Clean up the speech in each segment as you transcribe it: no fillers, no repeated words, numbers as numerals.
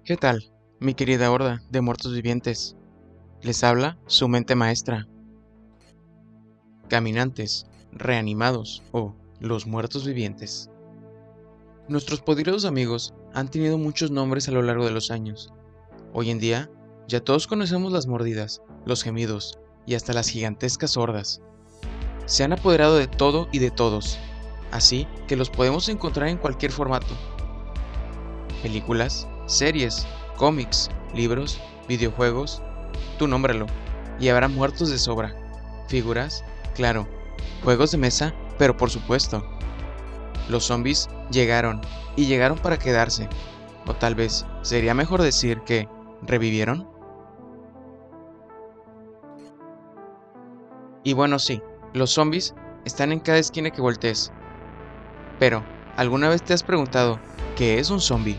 ¿Qué tal, mi querida horda de muertos vivientes? Les habla su mente maestra. Caminantes, reanimados o los muertos vivientes. Nuestros poderosos amigos han tenido muchos nombres a lo largo de los años. Hoy en día, ya todos conocemos las mordidas, los gemidos y hasta las gigantescas hordas. Se han apoderado de todo y de todos, así que los podemos encontrar en cualquier formato. Películas, series, cómics, libros, videojuegos, tú nómbralo, y habrá muertos de sobra. Figuras, claro, juegos de mesa, pero por supuesto. Los zombies llegaron, y llegaron para quedarse. O tal vez, sería mejor decir que, ¿revivieron? Y bueno, sí, los zombies están en cada esquina que voltees. Pero, ¿alguna vez te has preguntado, ¿qué es un zombie?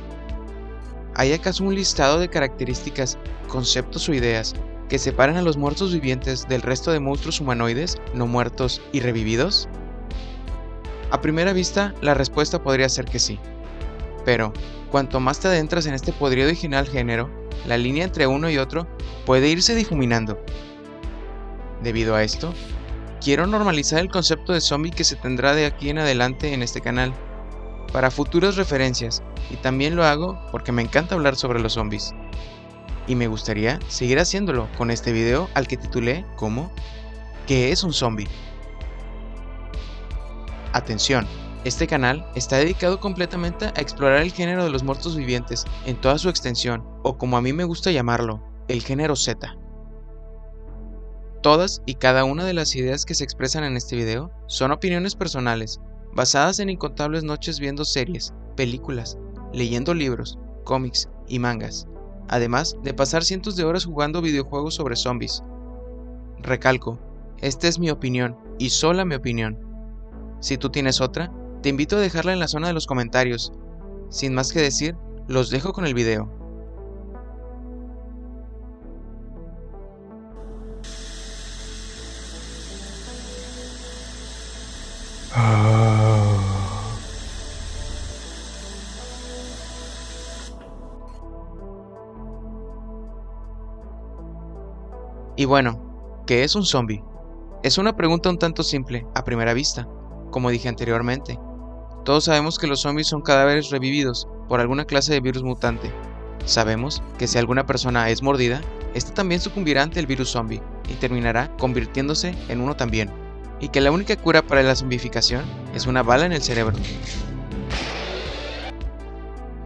¿Hay acaso un listado de características, conceptos o ideas que separan a los muertos vivientes del resto de monstruos humanoides, no muertos y revividos? A primera vista, la respuesta podría ser que sí. Pero, cuanto más te adentras en este podrido y genial género, la línea entre uno y otro puede irse difuminando. Debido a esto, quiero normalizar el concepto de zombie que se tendrá de aquí en adelante en este canal, para futuras referencias, y también lo hago porque me encanta hablar sobre los zombies. Y me gustaría seguir haciéndolo con este video al que titulé como ¿qué es un zombie? Atención, este canal está dedicado completamente a explorar el género de los muertos vivientes en toda su extensión, o como a mí me gusta llamarlo, el género Z. Todas y cada una de las ideas que se expresan en este video son opiniones personales, basadas en incontables noches viendo series, películas, leyendo libros, cómics y mangas, además de pasar cientos de horas jugando videojuegos sobre zombies. Recalco, esta es mi opinión y sola mi opinión. Si tú tienes otra, te invito a dejarla en la zona de los comentarios. Sin más que decir, los dejo con el video. Y bueno, ¿qué es un zombie? Es una pregunta un tanto simple, a primera vista, como dije anteriormente. Todos sabemos que los zombies son cadáveres revividos por alguna clase de virus mutante. Sabemos que si alguna persona es mordida, ésta también sucumbirá ante el virus zombie y terminará convirtiéndose en uno también. Y que la única cura para la zombificación es una bala en el cerebro.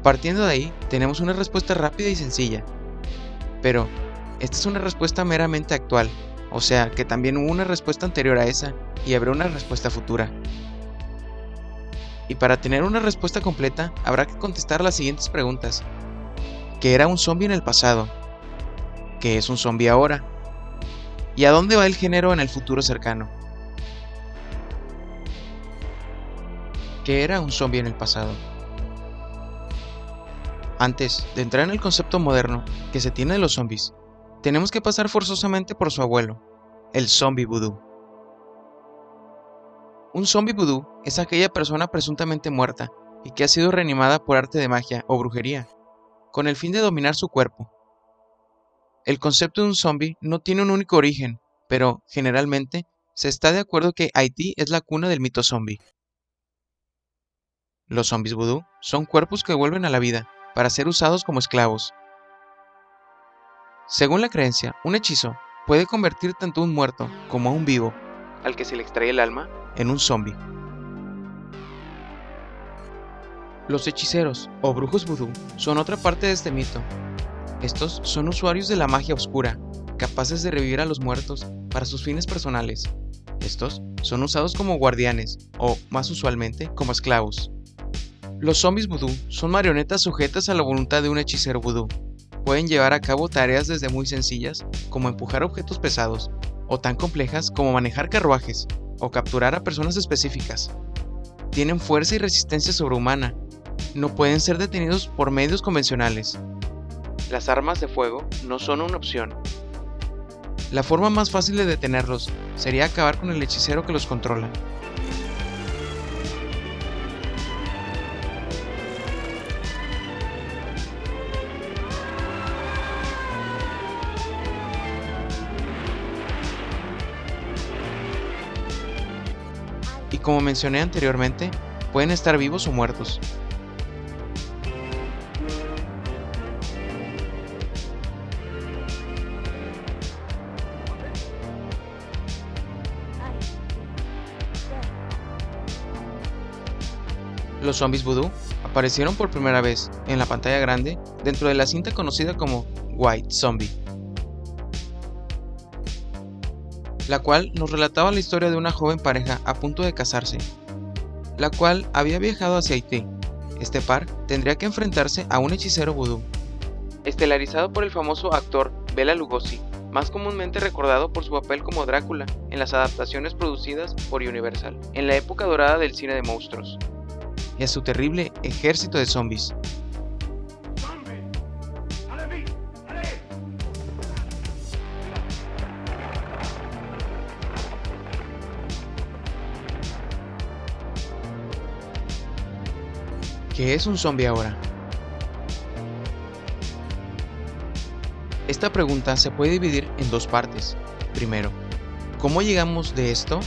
Partiendo de ahí, tenemos una respuesta rápida y sencilla. Pero, esta es una respuesta meramente actual, o sea que también hubo una respuesta anterior a esa y habrá una respuesta futura. Y para tener una respuesta completa, habrá que contestar las siguientes preguntas. ¿Qué era un zombie en el pasado? ¿Qué es un zombie ahora? ¿Y a dónde va el género en el futuro cercano? ¿Qué era un zombie en el pasado? Antes de entrar en el concepto moderno que se tiene de los zombies, tenemos que pasar forzosamente por su abuelo, el zombie vudú. Un zombie vudú es aquella persona presuntamente muerta y que ha sido reanimada por arte de magia o brujería, con el fin de dominar su cuerpo. El concepto de un zombie no tiene un único origen, pero, generalmente, se está de acuerdo que Haití es la cuna del mito zombie. Los zombies vudú son cuerpos que vuelven a la vida para ser usados como esclavos. Según la creencia, un hechizo puede convertir tanto a un muerto como a un vivo, al que se le extrae el alma, en un zombie. Los hechiceros o brujos vudú son otra parte de este mito. Estos son usuarios de la magia oscura, capaces de revivir a los muertos para sus fines personales. Estos son usados como guardianes o, más usualmente, como esclavos. Los zombies vudú son marionetas sujetas a la voluntad de un hechicero vudú. Pueden llevar a cabo tareas desde muy sencillas, como empujar objetos pesados, o tan complejas como manejar carruajes, o capturar a personas específicas. Tienen fuerza y resistencia sobrehumana. No pueden ser detenidos por medios convencionales. Las armas de fuego no son una opción. La forma más fácil de detenerlos sería acabar con el hechicero que los controla. y como mencioné anteriormente, pueden estar vivos o muertos. Los zombies vudú aparecieron por primera vez en la pantalla grande dentro de la cinta conocida como White Zombie, la cual nos relataba la historia de una joven pareja a punto de casarse, la cual había viajado hacia Haití. Este par tendría que enfrentarse a un hechicero vudú, estelarizado por el famoso actor Bela Lugosi, más comúnmente recordado por su papel como Drácula en las adaptaciones producidas por Universal, en la época dorada del cine de monstruos, y a su terrible ejército de zombies. ¿Qué es un zombie ahora? Esta pregunta se puede dividir en dos partes. Primero, ¿cómo llegamos de esto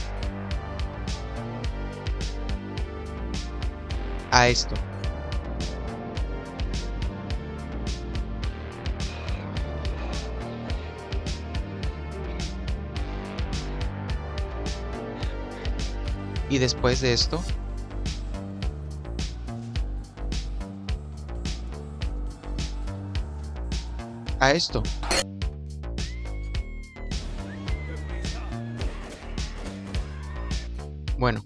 a esto? Y después de esto, a esto. Bueno,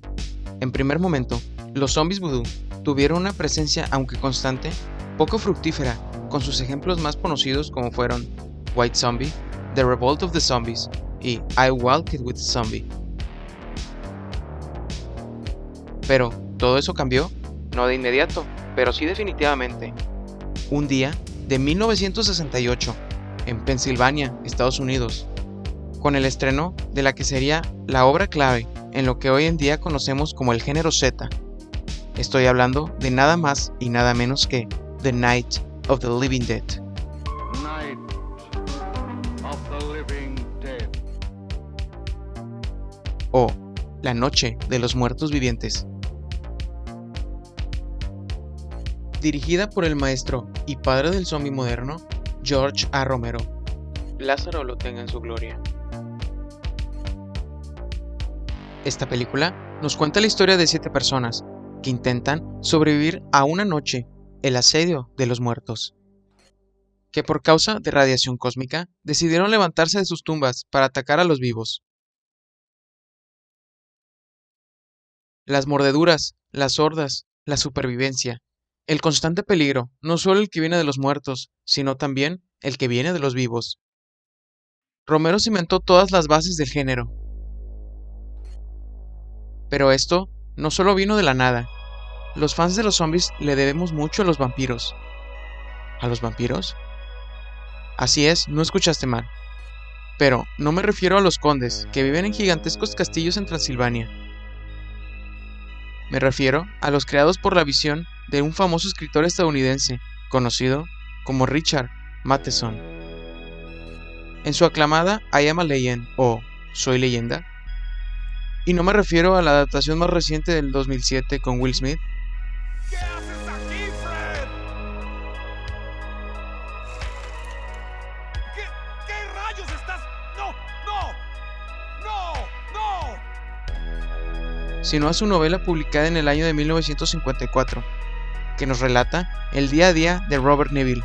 en primer momento, los zombies vudú tuvieron una presencia, aunque constante, poco fructífera, con sus ejemplos más conocidos como fueron White Zombie, The Revolt of the Zombies y I Walked with a Zombie. Pero, ¿todo eso cambió? No de inmediato, pero sí definitivamente. Un día de 1968, en Pensilvania, Estados Unidos, con el estreno de la que sería la obra clave en lo que hoy en día conocemos como el género Z. Estoy hablando de nada más y nada menos que The Night of the Living Dead. Night of the Living Dead. O La Noche de los Muertos Vivientes. Dirigida por el maestro y padre del zombie moderno, George A. Romero. Lázaro lo tenga en su gloria. Esta película nos cuenta la historia de 7 personas que intentan sobrevivir a una noche, el asedio de los muertos, que por causa de radiación cósmica decidieron levantarse de sus tumbas para atacar a los vivos. Las mordeduras, las hordas, la supervivencia, el constante peligro, no solo el que viene de los muertos, sino también el que viene de los vivos. Romero cimentó todas las bases del género. Pero esto no solo vino de la nada. Los fans de los zombies le debemos mucho a los vampiros. ¿A los vampiros? Así es, no escuchaste mal. Pero no me refiero a los condes, que viven en gigantescos castillos en Transilvania. Me refiero a los creados por la visión de un famoso escritor estadounidense, conocido como Richard Matheson. En su aclamada I Am a Legend o Soy Leyenda. Y no me refiero a la adaptación más reciente del 2007 con Will Smith. ¿Qué haces aquí, Fred? ¿Qué rayos estás? ¡No! Sino a su novela publicada en el año de 1954, que nos relata el día a día de Robert Neville,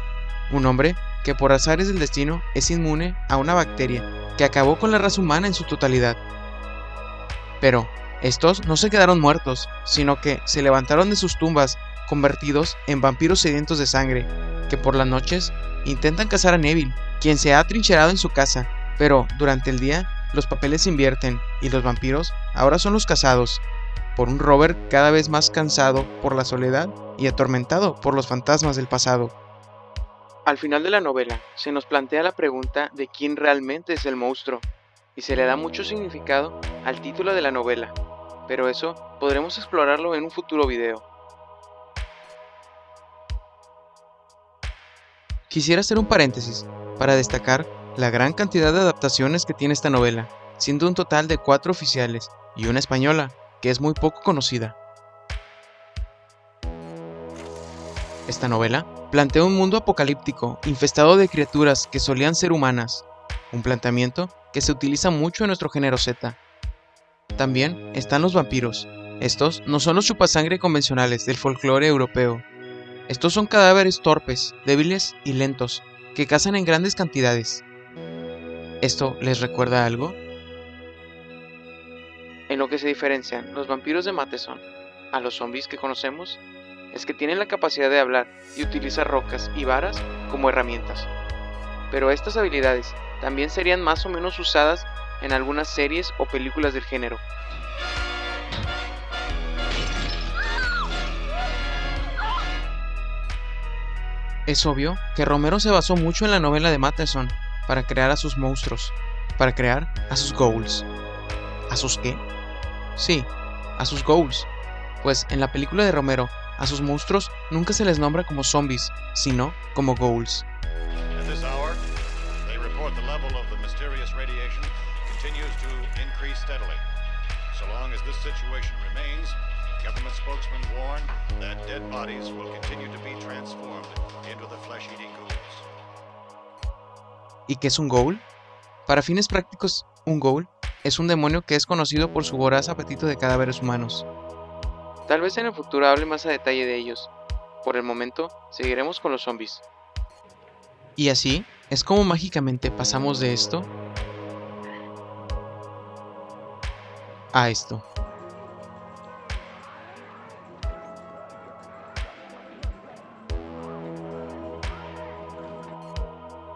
un hombre que por azares del destino es inmune a una bacteria que acabó con la raza humana en su totalidad. Pero estos no se quedaron muertos, sino que se levantaron de sus tumbas convertidos en vampiros sedientos de sangre, que por las noches intentan cazar a Neville, quien se ha atrincherado en su casa, pero durante el día los papeles se invierten y los vampiros ahora son los cazados, por un Robert cada vez más cansado por la soledad y atormentado por los fantasmas del pasado. Al final de la novela se nos plantea la pregunta de quién realmente es el monstruo, y se le da mucho significado al título de la novela, pero eso podremos explorarlo en un futuro video. Quisiera hacer un paréntesis para destacar la gran cantidad de adaptaciones que tiene esta novela, siendo un total de 4 oficiales y una española, que es muy poco conocida. Esta novela plantea un mundo apocalíptico infestado de criaturas que solían ser humanas, un planteamiento que se utiliza mucho en nuestro género Z. También están los vampiros. Estos no son los chupasangre convencionales del folclore europeo. Estos son cadáveres torpes, débiles y lentos, que cazan en grandes cantidades. ¿Esto les recuerda algo? En lo que se diferencian los vampiros de Matheson a los zombies que conocemos, es que tienen la capacidad de hablar y utilizar rocas y varas como herramientas. Pero estas habilidades también serían más o menos usadas en algunas series o películas del género. Es obvio que Romero se basó mucho en la novela de Matheson para crear a sus monstruos, para crear a sus ghouls. ¿A sus qué? Sí, a sus ghouls. Pues en la película de Romero, a sus monstruos nunca se les nombra como zombies, sino como ghouls. At this hour, they report the level of the mysterious radiation continues to increase steadily. So long as this situation remains, government spokesmen warn that dead bodies will continue to be transformed into the flesh-eating ghouls. ¿Y qué es un ghoul? Para fines prácticos, un ghoul es un demonio que es conocido por su voraz apetito de cadáveres humanos. Tal vez en el futuro hable más a detalle de ellos. Por el momento, seguiremos con los zombies. Y así es como mágicamente pasamos de esto a esto.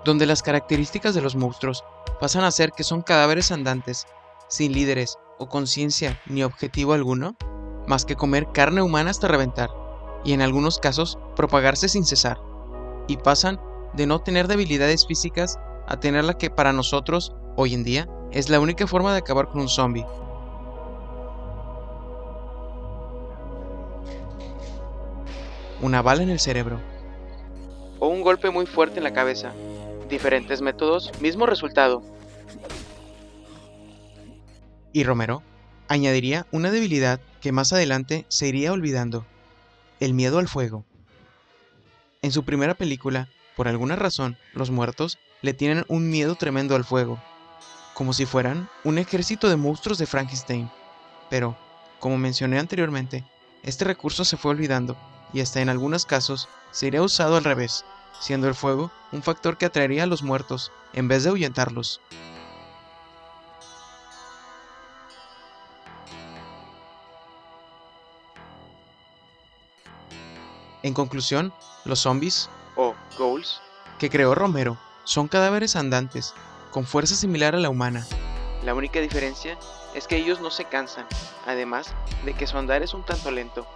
Donde las características de los monstruos pasan a ser que son cadáveres andantes, sin líderes o conciencia ni objetivo alguno, más que comer carne humana hasta reventar, y en algunos casos propagarse sin cesar, y pasan de no tener debilidades físicas a tener la que para nosotros, hoy en día, es la única forma de acabar con un zombie. Una bala en el cerebro. O un golpe muy fuerte en la cabeza. Diferentes métodos, mismo resultado. Y Romero añadiría una debilidad que más adelante se iría olvidando: el miedo al fuego. En su primera película, por alguna razón, los muertos le tienen un miedo tremendo al fuego, como si fueran un ejército de monstruos de Frankenstein. Pero, como mencioné anteriormente, este recurso se fue olvidando y hasta en algunos casos sería usado al revés, siendo el fuego un factor que atraería a los muertos en vez de ahuyentarlos. En conclusión, los zombies, o ghouls, que creó Romero, son cadáveres andantes, con fuerza similar a la humana. La única diferencia es que ellos no se cansan, además de que su andar es un tanto lento,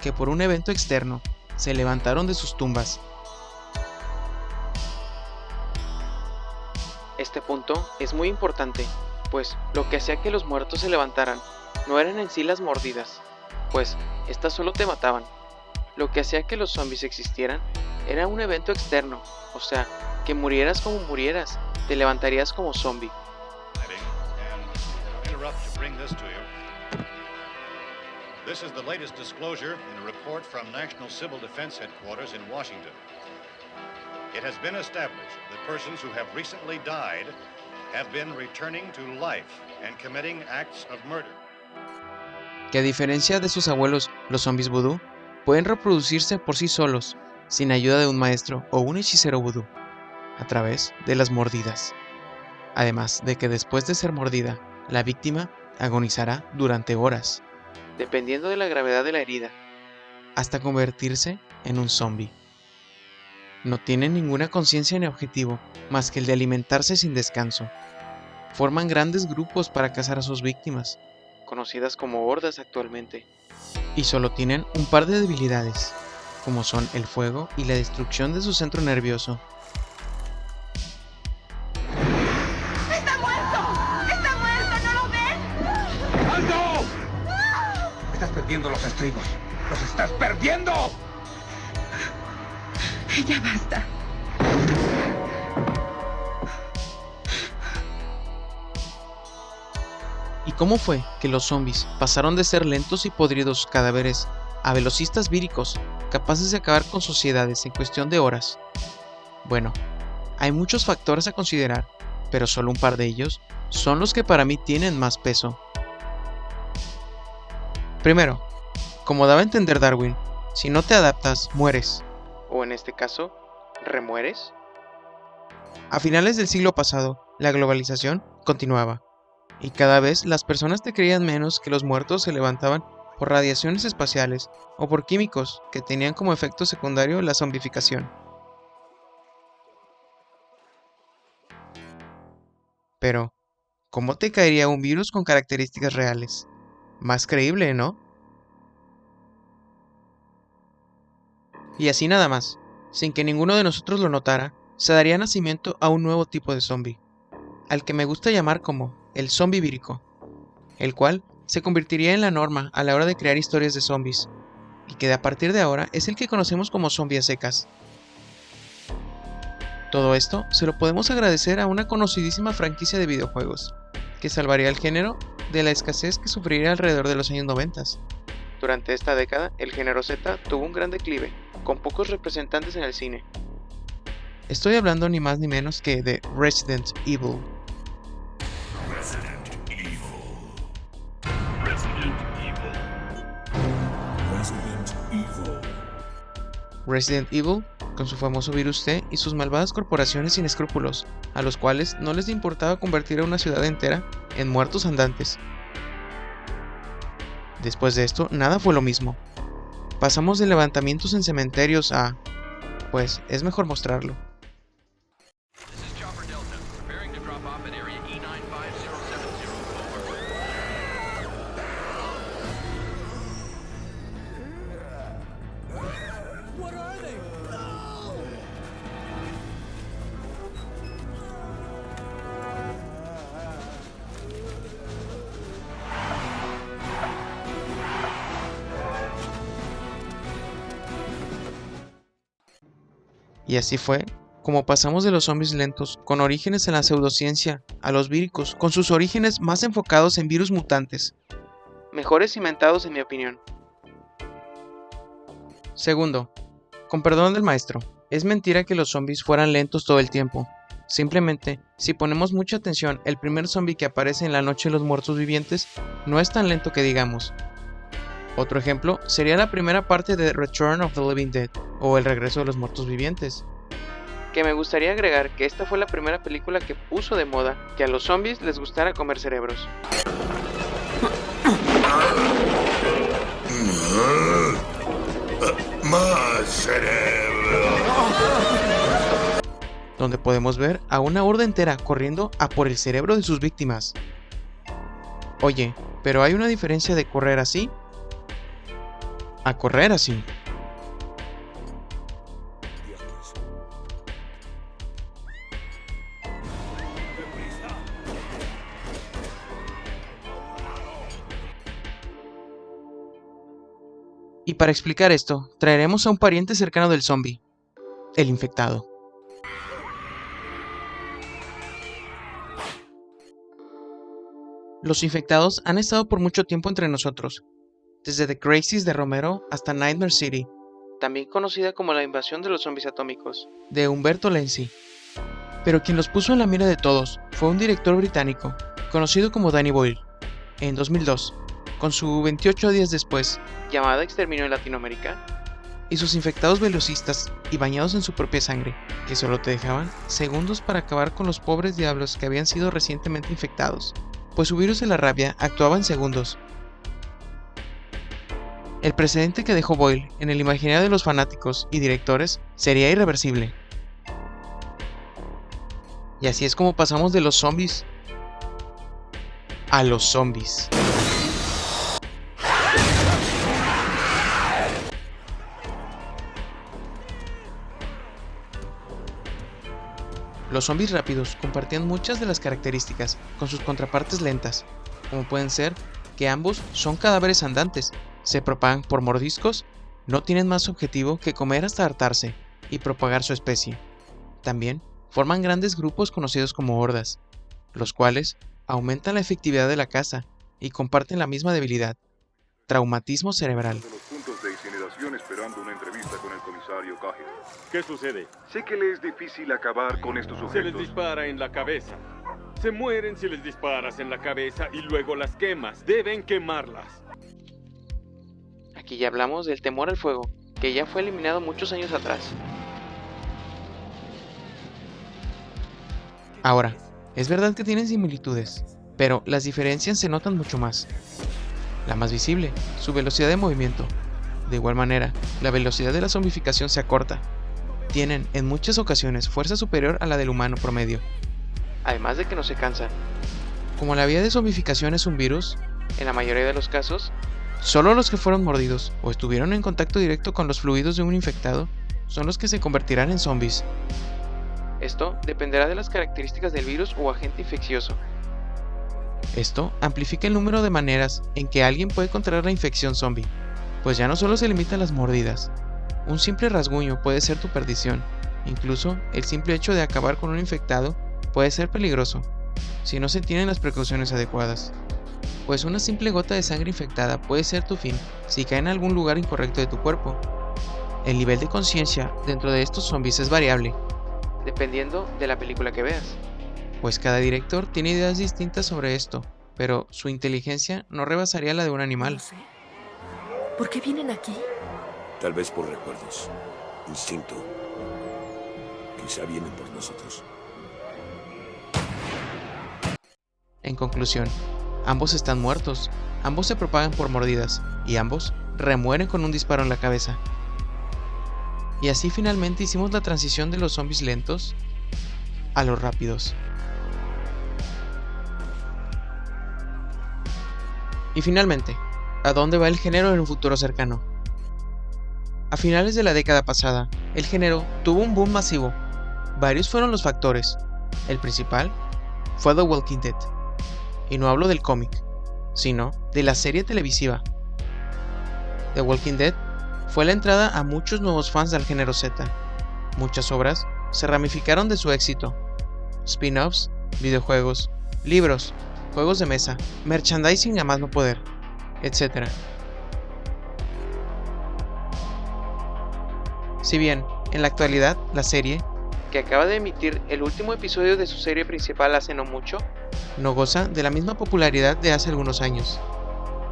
que por un evento externo se levantaron de sus tumbas. Este punto es muy importante, pues lo que hacía que los muertos se levantaran no eran en sí las mordidas, pues estas solo te mataban. Lo que hacía que los zombies existieran era un evento externo, o sea, que murieras como murieras, te levantarías como zombie. And interrupt to bring this to you. This is the latest disclosure in a report from National Civil Defense Headquarters in Washington. It has been established that persons who have recently died have been returning to life and committing acts of murder. Que a diferencia de sus abuelos, los zombies vudú, pueden reproducirse por sí solos, sin ayuda de un maestro o un hechicero vudú, a través de las mordidas. Además de que después de ser mordida, la víctima agonizará durante horas, dependiendo de la gravedad de la herida, hasta convertirse en un zombie. No tienen ninguna conciencia ni objetivo más que el de alimentarse sin descanso. Forman grandes grupos para cazar a sus víctimas, conocidas como hordas actualmente, y solo tienen un par de debilidades, como son el fuego y la destrucción de su centro nervioso. ¡Está muerto! ¡Está muerto! ¿No lo ven? ¡Alto! Estás perdiendo los estribos. ¡Los estás perdiendo! Ya basta. Y ¿Cómo fue que los zombies pasaron de ser lentos y podridos cadáveres a velocistas víricos, capaces de acabar con sociedades en cuestión de horas? Bueno, hay muchos factores a considerar, pero solo un par de ellos son los que para mí tienen más peso. Primero, como daba a entender Darwin, si no te adaptas, mueres. O en este caso, ¿remueres? A finales del siglo pasado, la globalización continuaba, y cada vez las personas te creían menos que los muertos se levantaban por radiaciones espaciales o por químicos que tenían como efecto secundario la zombificación. Pero, ¿cómo te caería un virus con características reales? Más creíble, ¿no? Y así nada más, sin que ninguno de nosotros lo notara, se daría nacimiento a un nuevo tipo de zombie, al que me gusta llamar como el zombie vírico, el cual se convertiría en la norma a la hora de crear historias de zombies, y que a partir de ahora es el que conocemos como zombie a secas. Todo esto se lo podemos agradecer a una conocidísima franquicia de videojuegos, que salvaría el género de la escasez que sufriría alrededor de los años 90. Durante esta década, el género Z tuvo un gran declive, con pocos representantes en el cine. Estoy hablando ni más ni menos que de Resident Evil. Resident Evil, con su famoso virus T y sus malvadas corporaciones sin escrúpulos, a los cuales no les importaba convertir a una ciudad entera en muertos andantes. Después de esto, nada fue lo mismo. Pasamos de levantamientos en cementerios a... pues es mejor mostrarlo. Y así fue como pasamos de los zombies lentos, con orígenes en la pseudociencia, a los víricos, con sus orígenes más enfocados en virus mutantes. Mejores cimentados en mi opinión. Segundo, con perdón del maestro, es mentira que los zombies fueran lentos todo el tiempo. Simplemente, si ponemos mucha atención, el primer zombie que aparece en La Noche de los Muertos Vivientes no es tan lento que digamos. Otro ejemplo sería la primera parte de Return of the Living Dead, o El Regreso de los Muertos Vivientes. Que me gustaría agregar que esta fue la primera película que puso de moda que a los zombies les gustara comer cerebros. ¡Más cerebro! Donde podemos ver a una horda entera corriendo a por el cerebro de sus víctimas. Oye, pero hay una diferencia de correr así a correr así. Y para explicar esto, traeremos a un pariente cercano del zombie, el infectado. Los infectados han estado por mucho tiempo entre nosotros, desde The Crazies de Romero hasta Nightmare City, también conocida como La invasión de los zombies atómicos, de Umberto Lenzi. Pero quien los puso en la mira de todos fue un director británico, conocido como Danny Boyle, en 2002, con su 28 días después, llamada Exterminio en Latinoamérica, y sus infectados velocistas y bañados en su propia sangre, que solo te dejaban segundos para acabar con los pobres diablos que habían sido recientemente infectados, pues su virus de la rabia actuaba en segundos. El precedente que dejó Boyle en el imaginario de los fanáticos y directores sería irreversible. Y así es como pasamos de los zombies a los zombies. Los zombies rápidos compartían muchas de las características con sus contrapartes lentas, como pueden ser que ambos son cadáveres andantes, se propagan por mordiscos, no tienen más objetivo que comer hasta hartarse y propagar su especie. También forman grandes grupos conocidos como hordas, los cuales aumentan la efectividad de la caza y comparten la misma debilidad: traumatismo cerebral. De los puntos de incineración esperando una entrevista con el comisario Cahill. ¿Qué sucede? Sé que le es difícil acabar con estos Se les sujetos. dispara en la cabeza. Se mueren si les disparas en la cabeza y luego las quemas. Deben quemarlas. Aquí ya hablamos del temor al fuego, que ya fue eliminado muchos años atrás. Ahora, es verdad que tienen similitudes, pero las diferencias se notan mucho más. La más visible, su velocidad de movimiento. De igual manera, la velocidad de la zombificación se acorta. Tienen, en muchas ocasiones, fuerza superior a la del humano promedio. Además de que no se cansan. Como la vía de zombificación es un virus, en la mayoría de los casos, solo los que fueron mordidos o estuvieron en contacto directo con los fluidos de un infectado son los que se convertirán en zombies. Esto dependerá de las características del virus o agente infeccioso. Esto amplifica el número de maneras en que alguien puede contraer la infección zombie, pues ya no solo se limita a las mordidas. Un simple rasguño puede ser tu perdición. Incluso el simple hecho de acabar con un infectado puede ser peligroso, si no se tienen las precauciones adecuadas. Pues una simple gota de sangre infectada puede ser tu fin si cae en algún lugar incorrecto de tu cuerpo. El nivel de conciencia dentro de estos zombies es variable, dependiendo de la película que veas, pues cada director tiene ideas distintas sobre esto, pero su inteligencia no rebasaría la de un animal. No sé. ¿Por qué vienen aquí? Tal vez por recuerdos, instinto. Quizá vienen por nosotros. En conclusión, ambos están muertos, ambos se propagan por mordidas, y ambos remueren con un disparo en la cabeza. Y así finalmente hicimos la transición de los zombies lentos a los rápidos. Y finalmente, ¿a dónde va el género en un futuro cercano? A finales de la década pasada, el género tuvo un boom masivo. Varios fueron los factores. El principal fue The Walking Dead. Y no hablo del cómic, sino de la serie televisiva. The Walking Dead fue la entrada a muchos nuevos fans del género Z. Muchas obras se ramificaron de su éxito. Spin-offs, videojuegos, libros, juegos de mesa, merchandising a más no poder, etc. Si bien, en la actualidad, la serie, que acaba de emitir el último episodio de su serie principal hace no mucho, no goza de la misma popularidad de hace algunos años.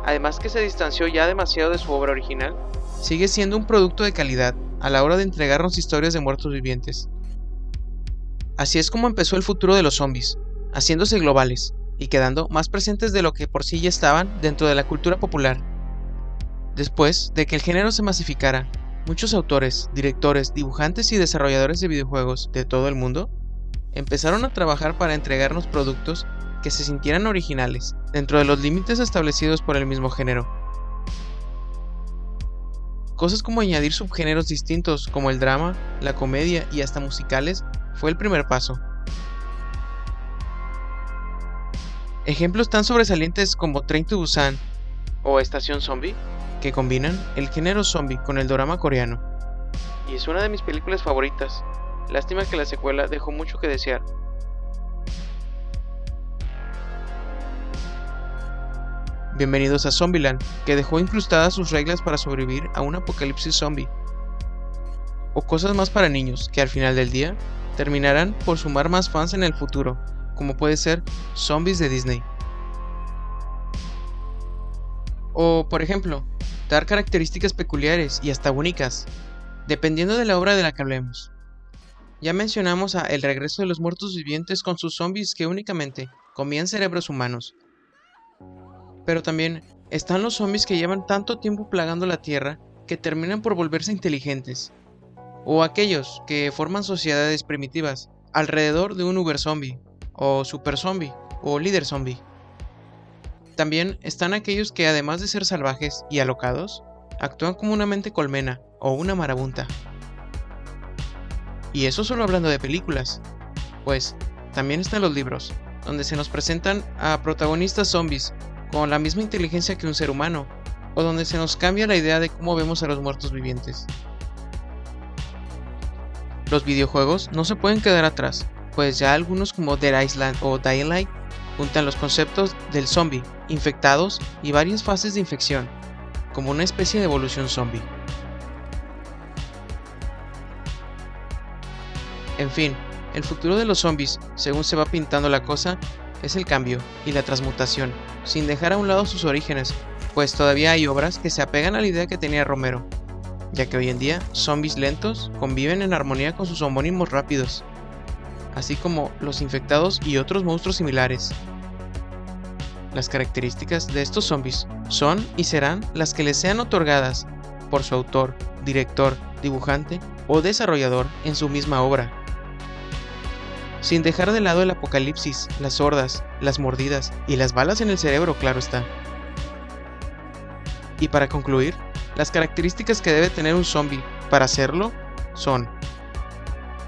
Además que se distanció ya demasiado de su obra original, sigue siendo un producto de calidad a la hora de entregarnos historias de muertos vivientes. Así es como empezó el futuro de los zombies, haciéndose globales y quedando más presentes de lo que por sí ya estaban dentro de la cultura popular. Después de que el género se masificara, muchos autores, directores, dibujantes y desarrolladores de videojuegos de todo el mundo empezaron a trabajar para entregarnos productos que se sintieran originales, dentro de los límites establecidos por el mismo género. Cosas como añadir subgéneros distintos como el drama, la comedia y hasta musicales fue el primer paso. Ejemplos tan sobresalientes como Train to Busan o Estación Zombie, que combinan el género zombie con el dorama coreano. Y es una de mis películas favoritas. Lástima que la secuela dejó mucho que desear. Bienvenidos a Zombieland, que dejó incrustadas sus reglas para sobrevivir a un apocalipsis zombie. O cosas más para niños, que al final del día terminarán por sumar más fans en el futuro, como puede ser Zombies de Disney. O, por ejemplo, dar características peculiares y hasta únicas, dependiendo de la obra de la que hablemos. Ya mencionamos a El regreso de los muertos vivientes con sus zombies que únicamente comían cerebros humanos. Pero también están los zombies que llevan tanto tiempo plagando la tierra que terminan por volverse inteligentes. O aquellos que forman sociedades primitivas alrededor de un uber zombie, o super zombie, o líder zombie. También están aquellos que además de ser salvajes y alocados, actúan como una mente colmena o una marabunta. Y eso solo hablando de películas, pues también están los libros, donde se nos presentan a protagonistas zombies con la misma inteligencia que un ser humano, o donde se nos cambia la idea de cómo vemos a los muertos vivientes. Los videojuegos no se pueden quedar atrás, pues ya algunos como Dead Island o Dying Light juntan los conceptos del zombie, infectados y varias fases de infección, como una especie de evolución zombie. En fin, el futuro de los zombies, según se va pintando la cosa, es el cambio y la transmutación, sin dejar a un lado sus orígenes, pues todavía hay obras que se apegan a la idea que tenía Romero, ya que hoy en día zombies lentos conviven en armonía con sus homónimos rápidos, así como los infectados y otros monstruos similares. Las características de estos zombies son y serán las que les sean otorgadas por su autor, director, dibujante o desarrollador en su misma obra, sin dejar de lado el apocalipsis, las hordas, las mordidas y las balas en el cerebro, claro está. Y para concluir, las características que debe tener un zombie para hacerlo son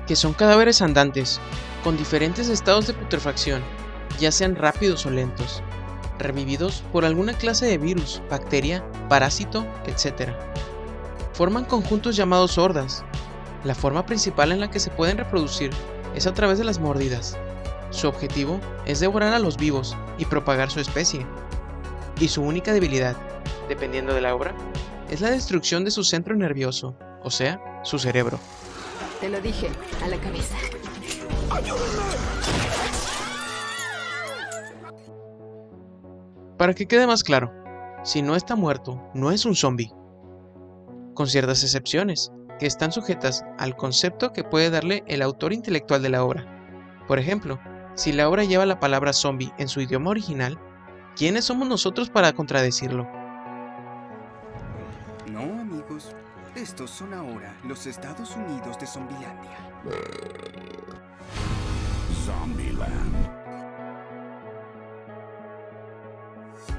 que son cadáveres andantes, con diferentes estados de putrefacción, ya sean rápidos o lentos, revividos por alguna clase de virus, bacteria, parásito, etc. Forman conjuntos llamados hordas. La forma principal en la que se pueden reproducir es a través de las mordidas. Su objetivo es devorar a los vivos y propagar su especie. Y su única debilidad, dependiendo de la obra, es la destrucción de su centro nervioso, o sea, su cerebro. Te lo dije, a la cabeza. Para que quede más claro, si no está muerto, no es un zombie. Con ciertas excepciones, que están sujetas al concepto que puede darle el autor intelectual de la obra. Por ejemplo, si la obra lleva la palabra zombie en su idioma original, ¿quiénes somos nosotros para contradecirlo? No, amigos. Estos son ahora los Estados Unidos de Zombilandia. Zombieland.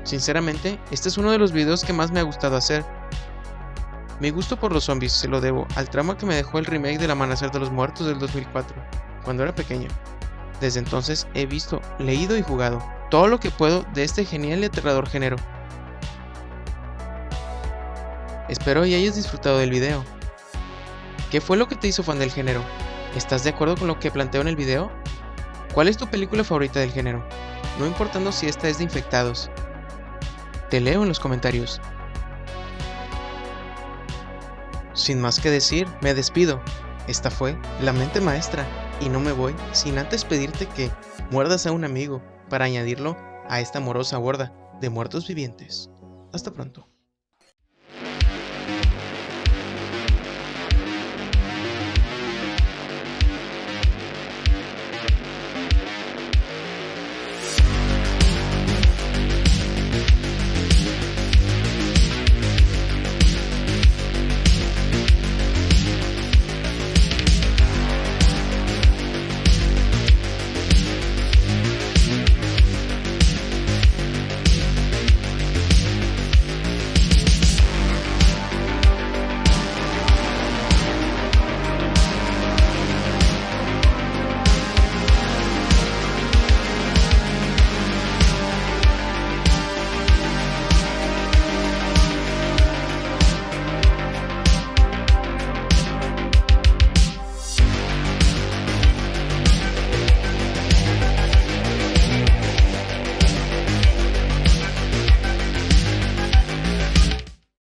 Sinceramente, este es uno de los videos que más me ha gustado hacer. Mi gusto por los zombies se lo debo al trauma que me dejó el remake del Amanecer de los Muertos del 2004, cuando era pequeño. Desde entonces he visto, leído y jugado todo lo que puedo de este genial y aterrador género. Espero y hayas disfrutado del video. ¿Qué fue lo que te hizo fan del género? ¿Estás de acuerdo con lo que planteo en el video? ¿Cuál es tu película favorita del género? No importando si esta es de infectados. Te leo en los comentarios. Sin más que decir, me despido. Esta fue La Mente Maestra, y no me voy sin antes pedirte que muerdas a un amigo para añadirlo a esta amorosa horda de muertos vivientes. Hasta pronto.